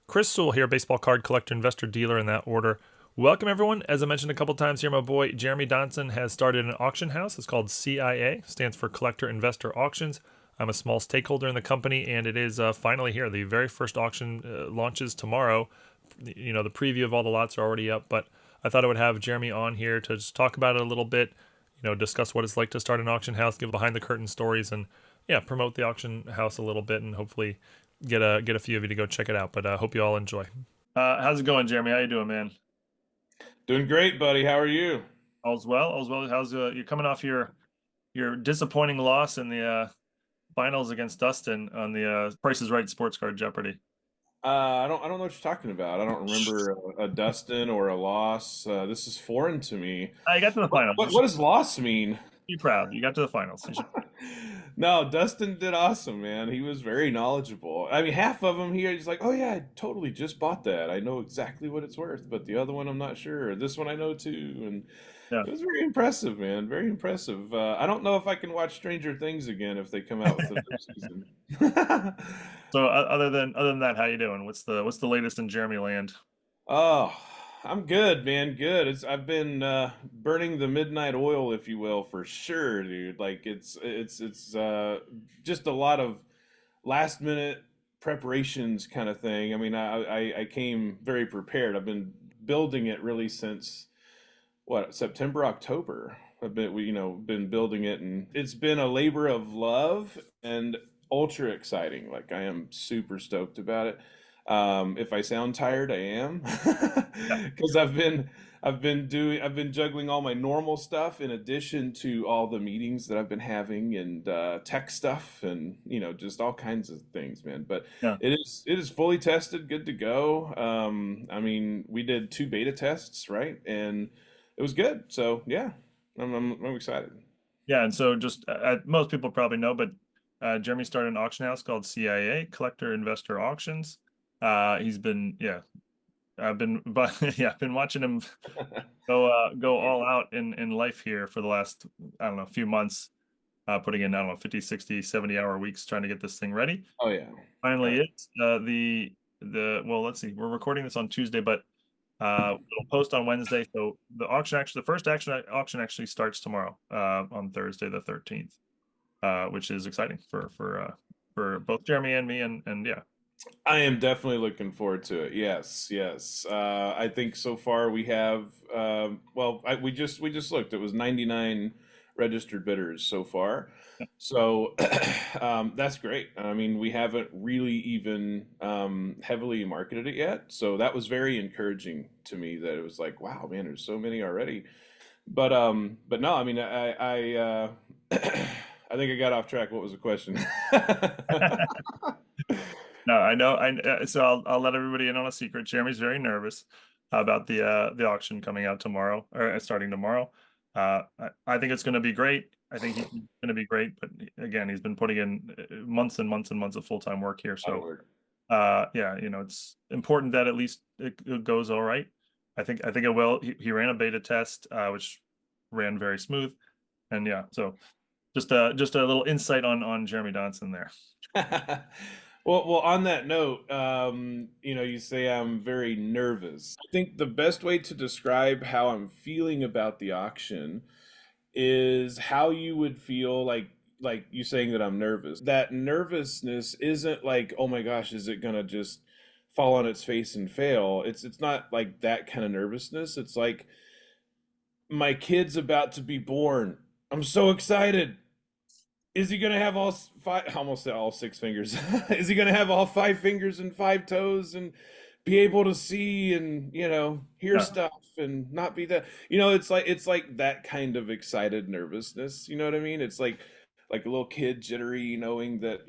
Chris Sewall here, baseball card collector, investor, dealer in that order. Welcome, everyone. As I mentioned a couple times here, my boy Jeremy Donson has started an auction house. It's called CIA, stands for Collector Investor Auctions. I'm a small stakeholder in the company, and it is finally here. The very first auction launches tomorrow. You know, the preview of all the lots are already up, but I thought I would have Jeremy on here to just talk about it a little bit, discuss what it's like to start an auction house, give behind the curtain stories, and yeah, promote the auction house a little bit, and hopefully get a few of you to go check it out. But I hope you all enjoy. How's it going, Jeremy? How you doing, man? Doing great, buddy. How are you? All's well. All's well. How's you're coming off your disappointing loss in the finals against Dustin on the Price is Right Sports Card Jeopardy? I don't know what you're talking about. I don't remember a Dustin or a loss. This is foreign to me. I got to the What, finals. You what, what should does loss mean? be proud. You got to the finals. You should. No, Dustin did awesome, man. He was very knowledgeable. I mean, half of them he's like, "Oh yeah, I totally just bought that. I know exactly what it's worth." But the other one, I'm not sure. This one I know too, and Yeah. it was very impressive, man. Very impressive. I don't know if I can watch Stranger Things again if they come out with another season. So other than that, how you doing? What's the latest in Jeremy land? Oh, I'm good, man. Good. I've been burning the midnight oil, if you will, for sure, dude. Like it's just a lot of last minute preparations kind of thing. I mean, I came very prepared. I've been building it really since what, September, October. Been building it, and it's been a labor of love and ultra exciting. Like I am super stoked about it. If I sound tired, I am, Yeah. because I've been juggling all my normal stuff in addition to all the meetings that I've been having and tech stuff and just all kinds of things, man. But Yeah. it is fully tested, good to go. I mean, we did two beta tests, right? And it was good. So yeah, I'm excited. Yeah. And so just most people probably know, but Jeremy started an auction house called CIA, Collector Investor Auctions. He's been yeah. I've been but yeah, I've been watching him go all out in life here for the last, I don't know, few months, putting in, I don't know, 50, 60, 70 hour weeks trying to get this thing ready. Oh yeah. Finally Yeah. it's the well, let's see, we're recording this on Tuesday, but it'll post on Wednesday. So the first auction actually starts tomorrow, on Thursday the 13th, which is exciting for both Jeremy and me, and yeah. I am definitely looking forward to it. Yes, yes. I think so far we have we just looked. It was 99 registered bidders so far. So that's great. I mean, we haven't really even heavily marketed it yet. So that was very encouraging to me that it was like, wow, man, there's so many already. But no, I mean, I think I got off track. What was the question? No, I know. So I'll let everybody in on a secret. Jeremy's very nervous about the auction coming out tomorrow, or starting tomorrow. I think it's going to be great. I think he's going to be great. But again, he's been putting in months and months and months of full-time work here. Out of So work. yeah, it's important that at least it goes all right. I think it will. He ran a beta test, which ran very smooth, and yeah. So just a little insight on Jeremy Donson there. Well, on that note, you say I'm very nervous. I think the best way to describe how I'm feeling about the auction is how you would feel like you saying that I'm nervous. That nervousness isn't like, oh my gosh, is it gonna just fall on its face and fail? It's not like that kind of nervousness. It's like my kid's about to be born. I'm so excited. Is he gonna have all five? I almost said all six fingers. Is he gonna have all five fingers and five toes and be able to see and hear Yeah. stuff and not be that? It's like that kind of excited nervousness. You know what I mean? It's like a little kid jittery, knowing that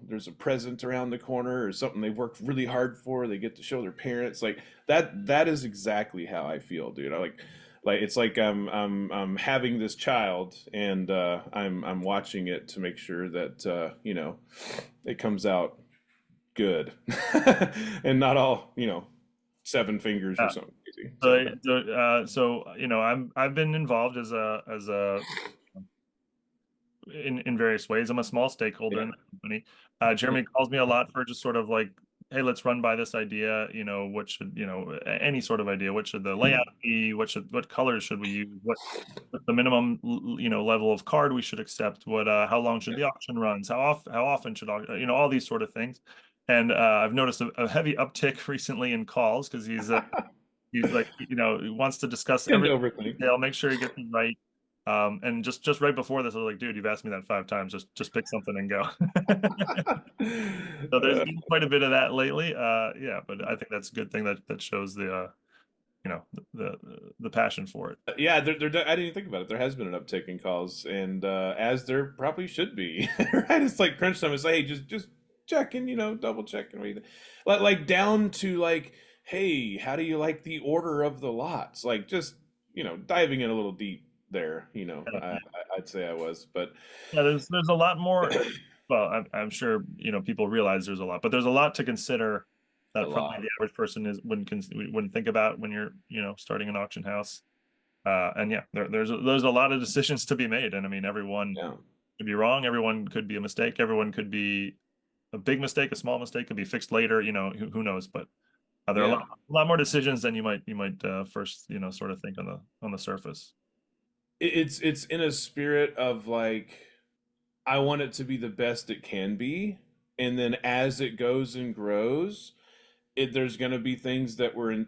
there's a present around the corner or something they've worked really hard for. They get to show their parents like that. That is exactly how I feel, dude. Like it's like I'm having this child and I'm watching it to make sure that it comes out good and not all seven fingers or Yeah. something crazy. So So I've been involved as a in various ways. I'm a small stakeholder yeah. in the company. Jeremy calls me a lot for just sort of like hey, let's run by this idea. What should, any sort of idea. What should the layout be? What colors should we use? What's the minimum, level of card we should accept? How long should the auction runs? How often should, all these sort of things. And I've noticed a heavy uptick recently in calls because he's like, he wants to discuss Tend every to overthink. detail, make sure he gets it right. And just right before this, I was like, dude, you've asked me that 5 times. Just pick something and go. So there's been quite a bit of that lately. Yeah, but I think that's a good thing that shows the passion for it. Yeah, I didn't even think about it. There has been an uptick in calls, and as there probably should be, right? It's like crunch time. It's like, hey, just checking, double checking, like down to like, hey, how do you like the order of the lots? Like just diving in a little deep there. I'd say I was, but Yeah, there's a lot more. Well, I'm sure people realize there's a lot, but there's a lot to consider a that probably lot. the average person wouldn't think about when you're starting an auction house. And yeah, there's a lot of decisions to be made, and I mean everyone Yeah, could be wrong, everyone could be a mistake, everyone could be a big mistake, a small mistake could be fixed later. Who knows? But there are yeah. a lot more decisions than you might first sort of think on the surface. It's in a spirit of like I want it to be the best it can be, and then as it goes and grows, there's going to be things that we're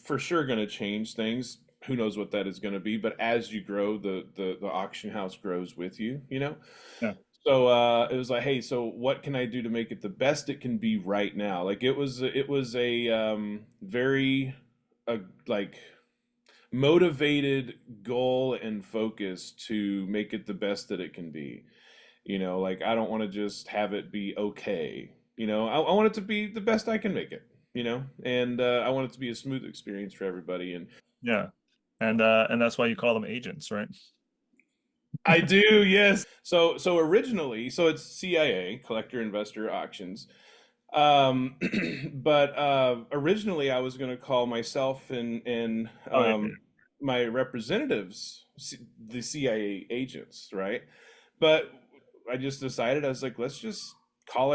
for sure going to change things. Who knows what that is going to be? But as you grow, the auction house grows with you. Yeah. So it was like, hey, so what can I do to make it the best it can be right now? Like it was a very like motivated goal and focus to make it the best that it can be. Like I don't want to just have it be okay. I want it to be the best I can make it. And I want it to be a smooth experience for everybody. And Yeah. And that's why you call them agents, right? I do, yes. So originally, so it's CIA, Collector Investor Auctions. Um, but originally, I was going to call myself and Oh yeah. my representatives the CIA agents, right? But I just decided I was like, let's just call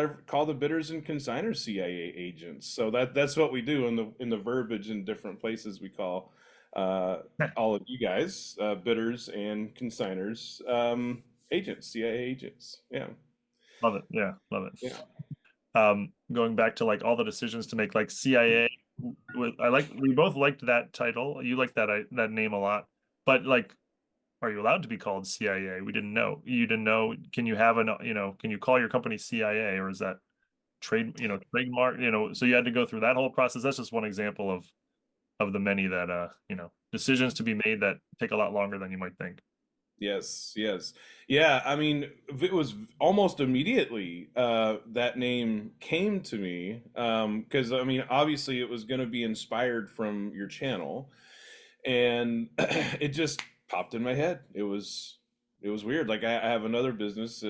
the bidders and consigners CIA agents. So that's what we do in the verbiage in different places. We call uh, all of you guys bidders and consigners agents, CIA agents. Yeah, Love it. Yeah, love yeah. it. Going back to like all the decisions to make, like CIA, we both liked that title. You liked that name a lot, but like, are you allowed to be called CIA? We didn't know. You didn't know. Can you have can you call your company CIA, or is that trademark? So you had to go through that whole process. That's just one example of the many that decisions to be made that take a lot longer than you might think. Yes, yes. Yeah, I mean, it was almost immediately that name came to me because I mean, obviously it was going to be inspired from your channel and it just popped in my head. It was weird. Like I have another business,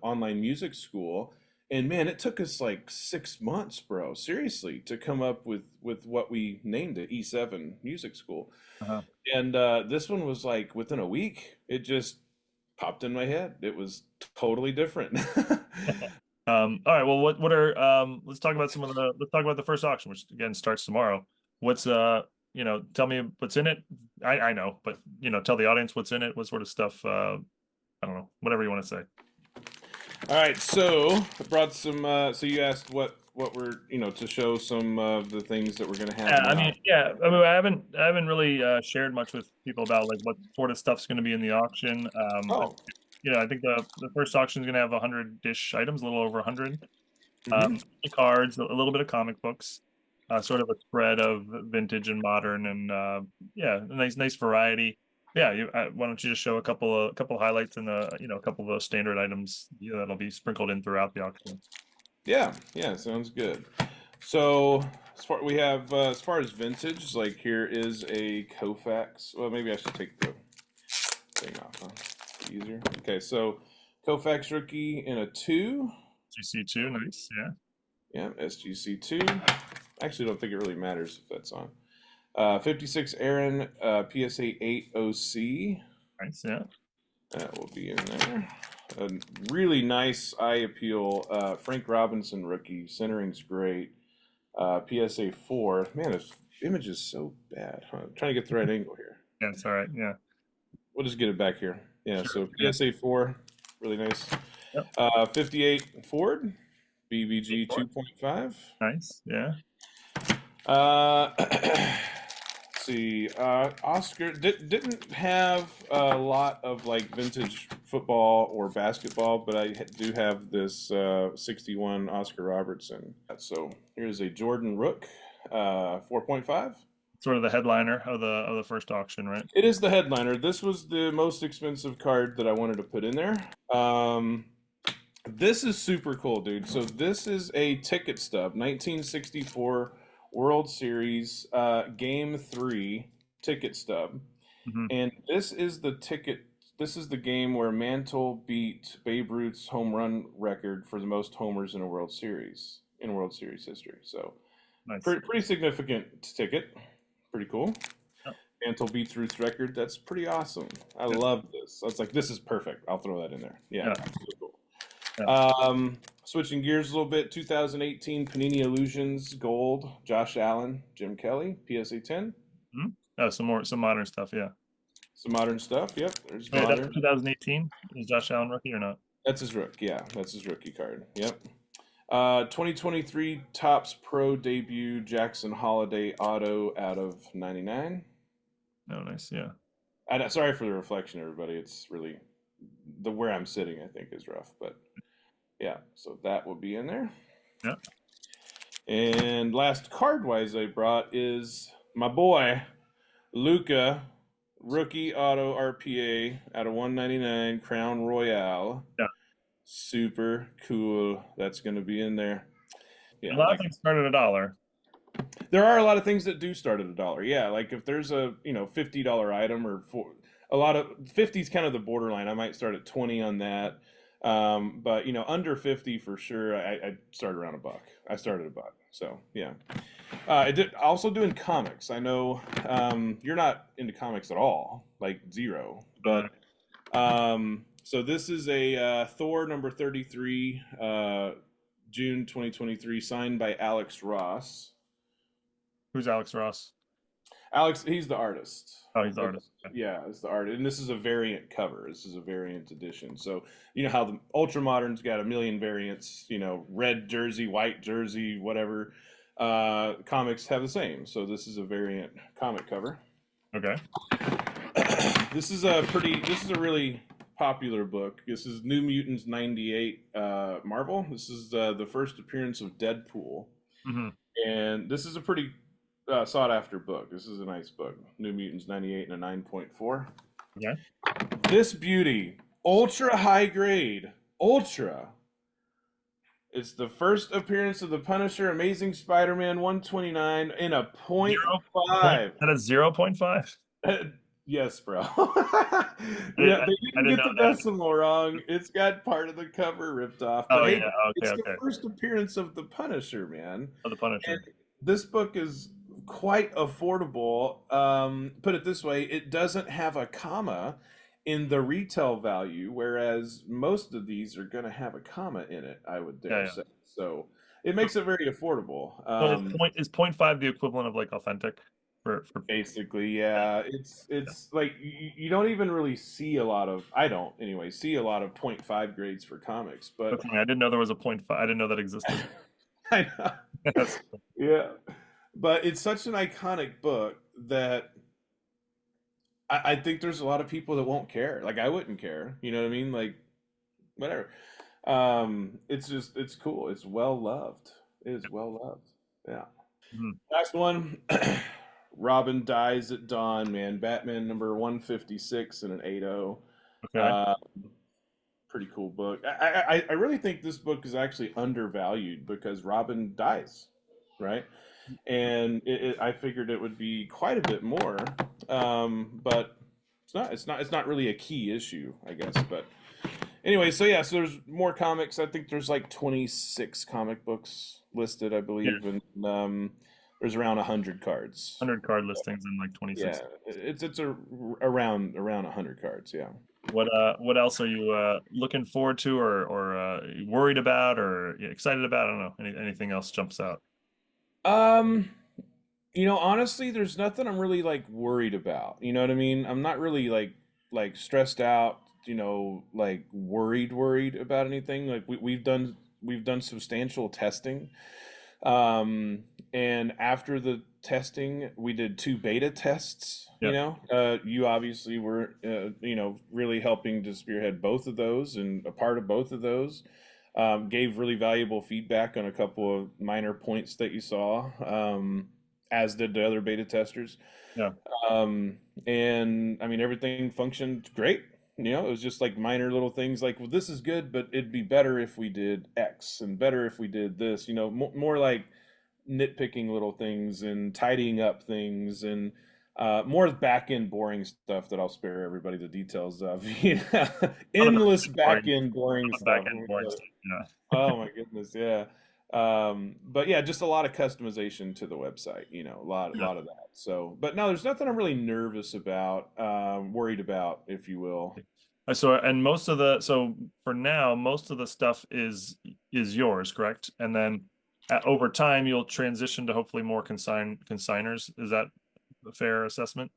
online music school, and man, it took us like 6 months, bro. Seriously, to come up with what we named it, E7 Music School. Uh-huh. And this one was like within a week, it just popped in my head. It was totally different. All right. Well, what are let's talk about the first auction, which again starts tomorrow. What's tell me what's in it. I know, but tell the audience what's in it. What sort of stuff? I don't know. Whatever you want to say. All right, so I brought some. So you asked what we're to show some of the things that we're gonna have Yeah, in I the mean, auction. yeah, I mean, I haven't really shared much with people about like what sort of stuff's going to be in the auction. Oh, I think the first auction is going to have 100-ish items, a little over 100. mm-hmm. Cards, a little bit of comic books, sort of a spread of vintage and modern, and yeah, a nice variety. Yeah, why don't you just show a couple highlights and a couple of those standard items that'll be sprinkled in throughout the auction. Yeah, yeah, sounds good. So as far as vintage, like here is a Kofax. Well, maybe I should take the thing off. Huh? Easier. Okay, so Kofax rookie in a 2. GC2, nice, yeah, Yeah, SGC 2. Actually, don't think it really matters if that's on. 56 Aaron, PSA 8 OC. nice, yeah. That will be in there. a really nice eye appeal. Frank Robinson rookie. Centering's great. PSA 4. Man, this image is so bad. Huh? I'm trying to get the right angle here. Yeah, it's all right. Yeah. We'll just get it back here. Yeah, Sure. so Yeah. PSA 4, really nice. Yep. 58 Ford, BVG 2.5. Nice. Yeah. Let's see. Oscar didn't have a lot of like vintage football or basketball, but I do have this 61 Oscar Robertson. So here's a Jordan Rook, 4.5. Sort of the headliner of the first auction, right? It is the headliner. This was the most expensive card that I wanted to put in there. This is super cool, dude. So this is a ticket stub, 1964 World Series Game 3 ticket stub. Mm-hmm. And this is the ticket. This is the game where Mantle beat Babe Ruth's home run record for the most homers in a World Series history. So Nice. pretty significant ticket. Pretty cool. Yep. Mantle beats Ruth's record. That's pretty awesome. I love this. I was like, this is perfect. I'll throw that in there. Yeah. Really cool. Yeah. Switching gears a little bit, 2018 Panini Illusions Gold, Josh Allen, Jim Kelly, PSA 10. Oh, some modern stuff, yeah. Some modern stuff, yep. There's Wait, modern. that's 2018? Is Josh Allen rookie or not? That's his rookie, yeah. That's his rookie card, yep. 2023 Topps Pro debut Jackson Holiday auto out of 99. Oh, nice, yeah. Sorry for the reflection, everybody. It's really where I'm sitting, I think, is rough, but yeah, so that will be in there. Yeah. And last card wise I brought is my boy Luca, rookie auto RPA out of 199 Crown Royale. Yeah. Super cool. That's going to be in there. Yeah, a lot of things start at $1. There are a lot of things that do start at $1. Yeah, like if there's a $50 item or a lot of 50 is kind of the borderline. I might start at 20 on that. But under 50 for sure. I start around $1. I started $1. So yeah. I did also doing comics. I know you're not into comics at all, like zero. But so this is a Thor number 33, June 2023, signed by Alex Ross. Who's Alex Ross? Alex, he's the artist. Oh, he's the artist. Okay. Yeah, it's the artist. And this is a variant cover. This is a variant edition. So, you know how the Ultra Modern's got a million variants, red jersey, white jersey, whatever. Comics have the same. So this is a variant comic cover. Okay. This is a really popular book. This is New Mutants 98 Marvel. This is the first appearance of Deadpool. Mm-hmm. And this is a pretty sought after book. This is a nice book. New Mutants 98 and a 9.4. Yeah. This beauty, ultra high grade, ultra. It's the first appearance of the Punisher, Amazing Spider-Man 129 in a 0.5. That is 0.5? Yes, bro. Yeah, they didn't get the decimal wrong. It's got part of the cover ripped off. Oh, yeah. Okay, it's the first appearance of the Punisher, man. Oh, the Punisher. And this book is quite affordable. Put it this way, it doesn't have a comma in the retail value, whereas most of these are going to have a comma in it, I would dare say. So it makes it very affordable. Is 0.5 the equivalent of like authentic? For basically, yeah. It's like you don't even really see a lot of, I don't anyway, see a lot of 0.5 grades for comics. But I didn't know there was a 0.5. I didn't know that existed. I know. Yeah. But it's such an iconic book that I think there's a lot of people that won't care. Like I wouldn't care. You know what I mean? Like whatever. It's cool. It's well loved. It is well loved. Yeah. Mm-hmm. Last one. Robin Dies at Dawn, man. Batman number 156 and an 8.0. Okay. Pretty cool book. I really think this book is actually undervalued because Robin dies, right? And I figured it would be quite a bit more, but it's not really a key issue, I guess. But anyway, so yeah, so there's more comics. I think there's like 26 comic books listed, I believe, and there's around 100 cards. 100 card listings in like Yeah, 26. around 100 cards. Yeah. What else are you looking forward to or worried about or excited about? I don't know. Anything else jumps out? Um, honestly, there's nothing I'm really like worried about. You know what I mean? I'm not really like stressed out, like worried about anything. Like we've done substantial testing. Um, and after the testing, we did two beta tests. Yeah. You obviously were, really helping to spearhead both of those and a part of both of those. Gave really valuable feedback on a couple of minor points that you saw, as did the other beta testers. Yeah. And I mean, everything functioned great. It was just like minor little things like, well, this is good, but it'd be better if we did X and better if we did this, more like nitpicking little things and tidying up things and more back end boring stuff that I'll spare everybody the details of. None of the Endless back end boring back stuff. end boring stuff. Yeah. Oh my goodness, yeah. But yeah, just a lot of customization to the website, a lot, Yeah. lot of that. So, but no, there's nothing I'm really nervous about, worried about, if you will. So and most of the so for now most of the stuff is yours, correct? And then over time you'll transition to hopefully more consigners. Is that a fair assessment?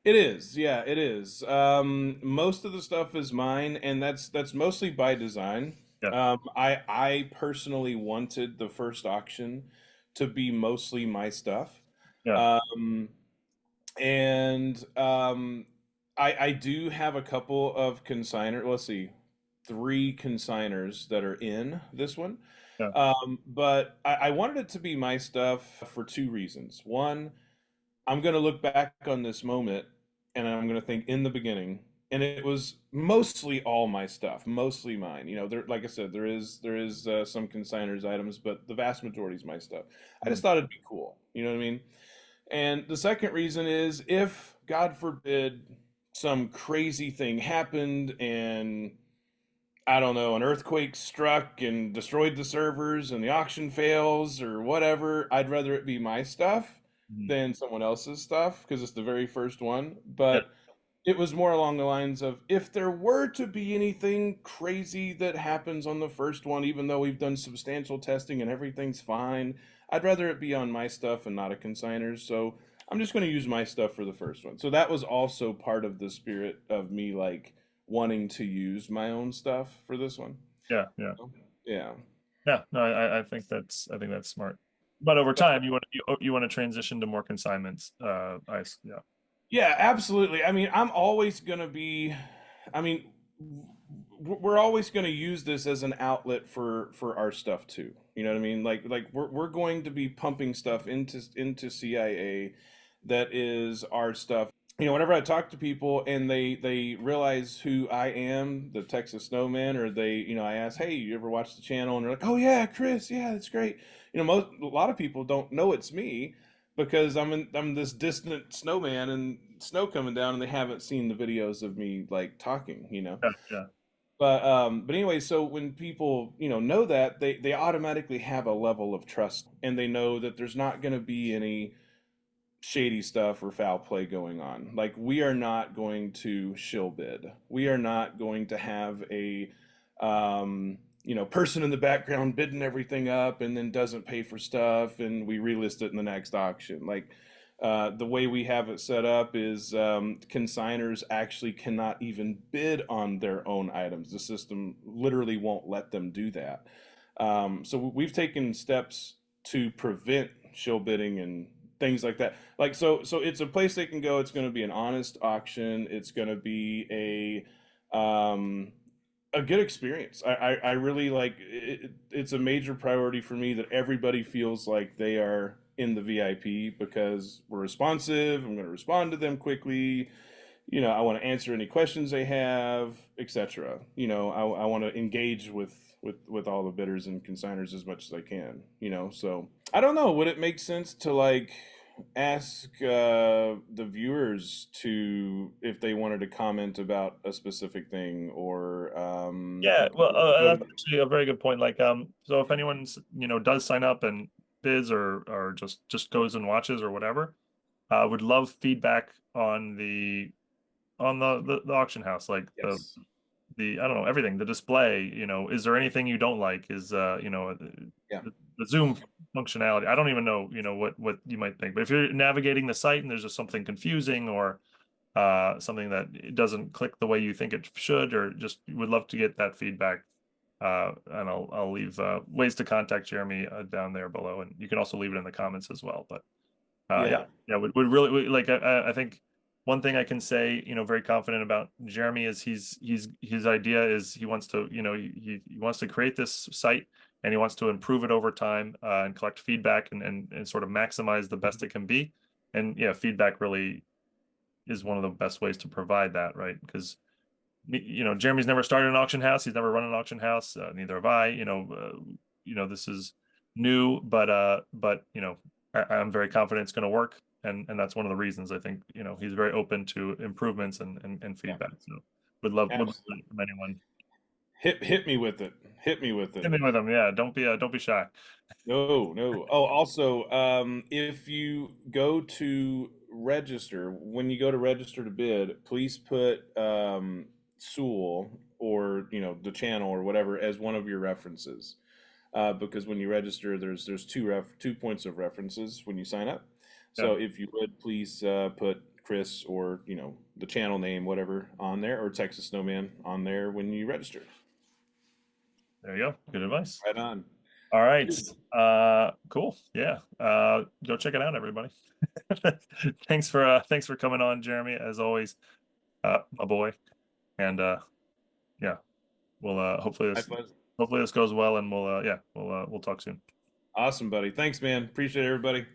It is, yeah, it is. Most of the stuff is mine, and that's mostly by design. Yeah. I personally wanted the first auction to be mostly my stuff. Yeah. Um, and I do have a couple of consigners. Let's see, three consigners that are in this one. Yeah. But I wanted it to be my stuff for two reasons. One, I'm going to look back on this moment and I'm going to think in the beginning, and it was mostly all my stuff, mostly mine. There, like I said, there is some consigners items, but the vast majority is my stuff. I Mm. just thought it'd be cool. You know what I mean? And the second reason is if, God forbid, some crazy thing happened and I don't know, an earthquake struck and destroyed the servers and the auction fails or whatever, I'd rather it be my stuff Mm. than someone else's stuff because it's the very first one. Yeah. But it was more along the lines of if there were to be anything crazy that happens on the first one, even though we've done substantial testing and everything's fine, I'd rather it be on my stuff and not a consigner's. So I'm just going to use my stuff for the first one. So that was also part of the spirit of me like wanting to use my own stuff for this one. Yeah. Yeah. Yeah. Yeah. No, I think that's smart. But over time you want to transition to more consignments. Yeah. Yeah, absolutely. I mean, I'm always going to be, I mean, we're always going to use this as an outlet for our stuff too. You know what I mean? Like we're going to be pumping stuff into CIA that is our stuff. Whenever I talk to people and they realize who I am, the Texas Snowman, or I ask, "Hey, you ever watch the channel?" And they're like, "Oh yeah, Chris, yeah, that's great." A lot of people don't know it's me because I'm this distant snowman and snow coming down, and they haven't seen the videos of me like talking. Yeah. Yeah. But anyway, so when people know that they automatically have a level of trust, and they know that there's not going to be any shady stuff or foul play going on. Like we are not going to shill bid. We are not going to have a person in the background bidding everything up and then doesn't pay for stuff and we relist it in the next auction. Like the way we have it set up is consigners actually cannot even bid on their own items. The system literally won't let them do that. So we've taken steps to prevent shill bidding and things like that. Like so it's a place they can go. It's going to be an honest auction. It's going to be a good experience. I really like it. It's a major priority for me that everybody feels like they are in the VIP because we're responsive. I'm going to respond to them quickly. I want to answer any questions they have, etc. I want to engage with all the bidders and consigners as much as I can. So I don't know. Would it make sense to like ask the viewers to if they wanted to comment about a specific thing or Yeah, well, what do that's actually a very good point. Like, so if anyone's, does sign up and bids or just goes and watches or whatever. Would love feedback on the auction house, like Yes. the I don't know, everything, the display. Is there anything you don't like? Is Yeah. the zoom functionality? I don't even know, what you might think. But if you're navigating the site and there's just something confusing or something that it doesn't click the way you think it should, or just would love to get that feedback. And I'll leave ways to contact Jeremy down there below, and you can also leave it in the comments as well. But Yeah. yeah, would really like. I think one thing I can say, very confident about Jeremy is his idea is he wants to, he wants to create this site and he wants to improve it over time and collect feedback and sort of maximize the best it can be. And yeah, feedback really is one of the best ways to provide that, right? Because Jeremy's never started an auction house. He's never run an auction house. Neither have I. This is new, but I'm very confident it's going to work, and that's one of the reasons I think he's very open to improvements and Yeah. feedback. So would love that Absolutely. from anyone. Hit me with it. Hit me with Hit it. me with them. Yeah, don't be shy. No, no. Oh, also, if you go to register, when you go to register to bid, please put Sewall or the channel or whatever as one of your references, because when you register, there's two points of references when you sign up. Yeah, So if you would please put Chris or the channel name, whatever, on there, or Texas Snowman on there when you register. there you go. Good advice. Right on. All right. Cool. Yeah. Go check it out, everybody. Thanks for coming on, Jeremy, as always, my boy. And yeah, we'll My pleasure. hopefully this goes well and we'll talk soon. Awesome, buddy. Thanks, man. Appreciate everybody.